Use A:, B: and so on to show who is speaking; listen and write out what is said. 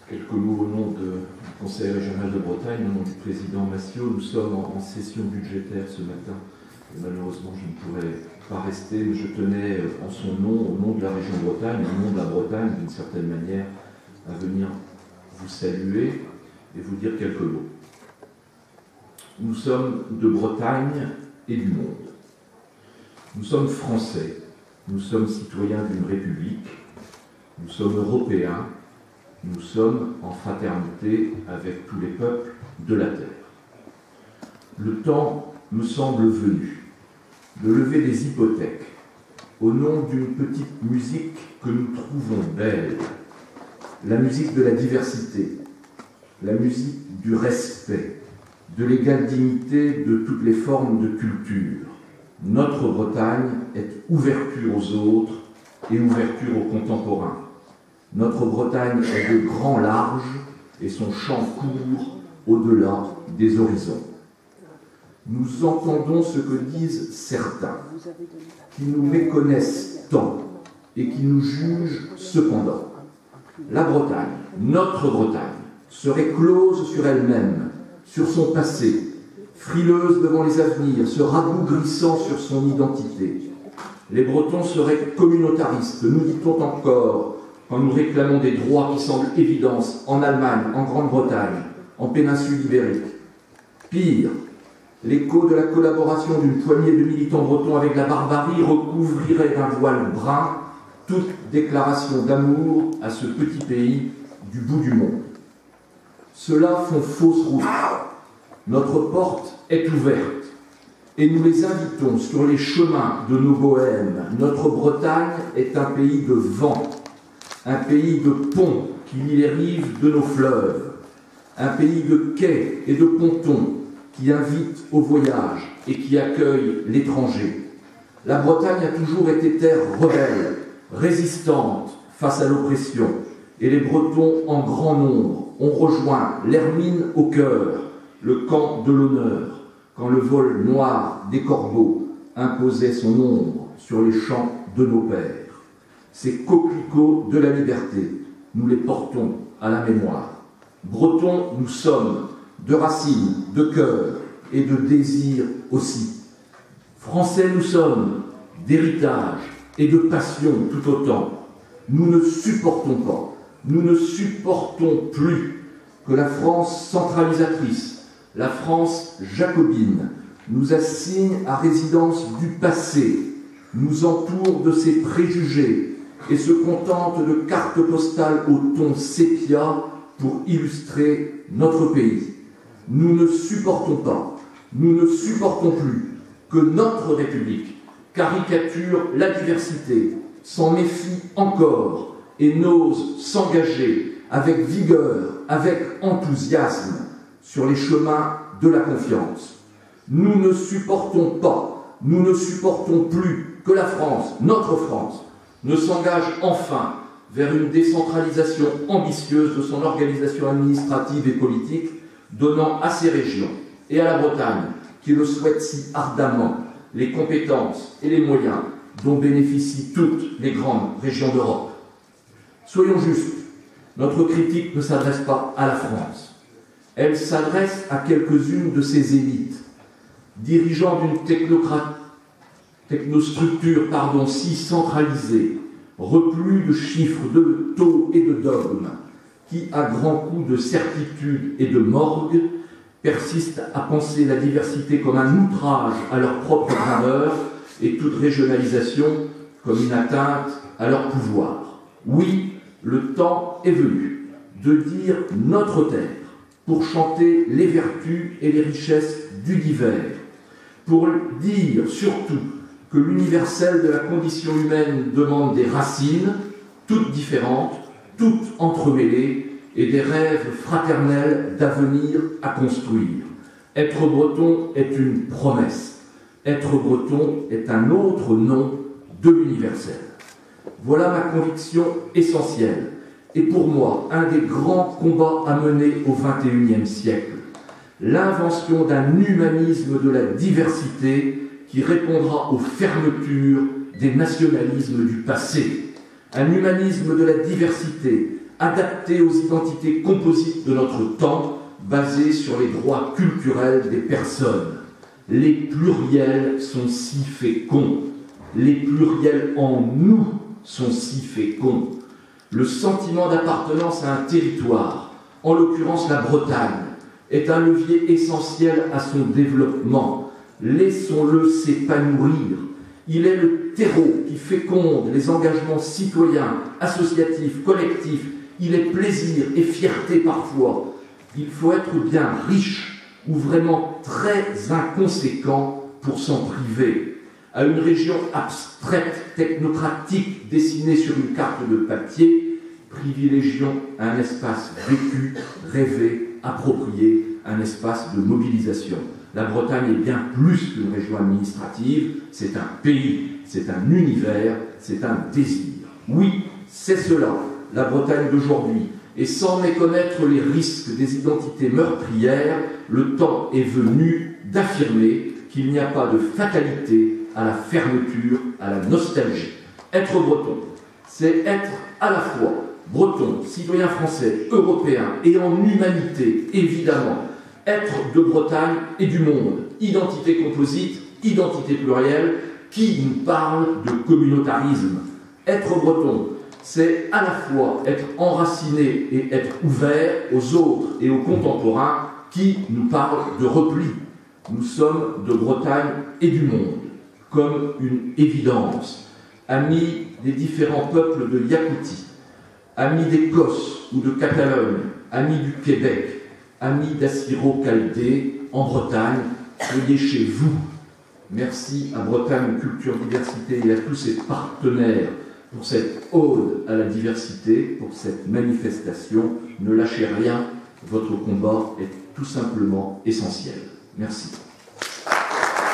A: Quelques mots au nom du Conseil régional de Bretagne, au nom du président Massiot. Nous sommes en session budgétaire ce matin. Et malheureusement, je ne pourrais pas rester, mais je tenais en son nom, au nom de la région Bretagne, au nom de la Bretagne, d'une certaine manière, à venir vous saluer et vous dire quelques mots. Nous sommes de Bretagne et du monde. Nous sommes français, nous sommes citoyens d'une république, nous sommes européens, nous sommes en fraternité avec tous les peuples de la terre. Le temps me semble venu de lever des hypothèques au nom d'une petite musique que nous trouvons belle, la musique de la diversité, la musique du respect, de l'égale dignité de toutes les formes de culture. Notre Bretagne est ouverture aux autres et ouverture aux contemporains. Notre Bretagne est de grand large et son champ court au-delà des horizons. Nous entendons ce que disent certains, qui nous méconnaissent tant et qui nous jugent cependant. La Bretagne, notre Bretagne, serait close sur elle-même, sur son passé, frileuse devant les avenirs, se rabougrissant sur son identité. Les Bretons seraient communautaristes, nous dit-on encore, quand nous réclamons des droits qui semblent évidence en Allemagne, en Grande-Bretagne, en péninsule ibérique. Pire, l'écho de la collaboration d'une poignée de militants bretons avec la barbarie recouvrirait d'un voile brun toute déclaration d'amour à ce petit pays du bout du monde. Ceux-là font fausse route. Notre porte est ouverte et nous les invitons sur les chemins de nos bohèmes. Notre Bretagne est un pays de vent, un pays de ponts qui lie les rives de nos fleuves, un pays de quais et de pontons qui invite au voyage et qui accueille l'étranger. La Bretagne a toujours été terre rebelle, résistante face à l'oppression, et les Bretons en grand nombre ont rejoint l'hermine au cœur, le camp de l'honneur, quand le vol noir des corbeaux imposait son ombre sur les champs de nos pères. Ces coquelicots de la liberté, nous les portons à la mémoire. Bretons, nous sommes, de racines, de cœur et de désir aussi. Français, nous sommes, d'héritage et de passion tout autant. Nous ne supportons pas, nous ne supportons plus que la France centralisatrice, la France jacobine, nous assigne à résidence du passé, nous entoure de ses préjugés et se contente de cartes postales au ton sépia pour illustrer notre pays. Nous ne supportons pas, nous ne supportons plus que notre République caricature la diversité, s'en méfie encore et n'ose s'engager avec vigueur, avec enthousiasme sur les chemins de la confiance. Nous ne supportons pas, nous ne supportons plus que la France, notre France, ne s'engage enfin vers une décentralisation ambitieuse de son organisation administrative et politique, donnant à ces régions et à la Bretagne, qui le souhaitent si ardemment, les compétences et les moyens dont bénéficient toutes les grandes régions d'Europe. Soyons justes, notre critique ne s'adresse pas à la France. Elle s'adresse à quelques-unes de ses élites, dirigeants d'une technostructure si centralisée, replue de chiffres, de taux et de dogmes, qui, à grands coups de certitude et de morgue, persistent à penser la diversité comme un outrage à leur propre grandeur et toute régionalisation comme une atteinte à leur pouvoir. Oui, le temps est venu de dire notre terre pour chanter les vertus et les richesses du divers, pour dire surtout que l'universel de la condition humaine demande des racines, toutes différentes, toutes entremêlées, et des rêves fraternels d'avenir à construire. Être breton est une promesse. Être breton est un autre nom de l'universel. Voilà ma conviction essentielle, et pour moi, un des grands combats à mener au XXIe siècle. L'invention d'un humanisme de la diversité qui répondra aux fermetures des nationalismes du passé. Un humanisme de la diversité adaptée aux identités composites de notre temps, basée sur les droits culturels des personnes. Les pluriels sont si féconds. Les pluriels en nous sont si féconds. Le sentiment d'appartenance à un territoire, en l'occurrence la Bretagne, est un levier essentiel à son développement. Laissons-le s'épanouir. Il est le terreau qui féconde les engagements citoyens, associatifs, collectifs. Il est plaisir et fierté parfois. Il faut être bien riche ou vraiment très inconséquent pour s'en priver. À une région abstraite, technocratique, dessinée sur une carte de papier, privilégions un espace vécu, rêvé, approprié, un espace de mobilisation. La Bretagne est bien plus qu'une région administrative, c'est un pays, c'est un univers, c'est un désir. Oui, c'est cela, la Bretagne d'aujourd'hui. Et sans méconnaître les risques des identités meurtrières, le temps est venu d'affirmer qu'il n'y a pas de fatalité à la fermeture, à la nostalgie. Être breton, c'est être à la fois breton, citoyen français, européen et en humanité, évidemment. Être de Bretagne et du monde. Identité composite, identité plurielle, qui nous parle de communautarisme. Être breton, c'est à la fois être enraciné et être ouvert aux autres et aux contemporains qui nous parlent de repli. Nous sommes de Bretagne et du monde, comme une évidence. Amis des différents peuples de Yakoutie, amis d'Écosse ou de Catalogne, amis du Québec, amis d'Assiro-Chaldée en Bretagne, soyez chez vous. Merci à Bretagne Culture Diversité et à tous ses partenaires pour cette ode à la diversité, pour cette manifestation. Ne lâchez rien, votre combat est tout simplement essentiel. Merci.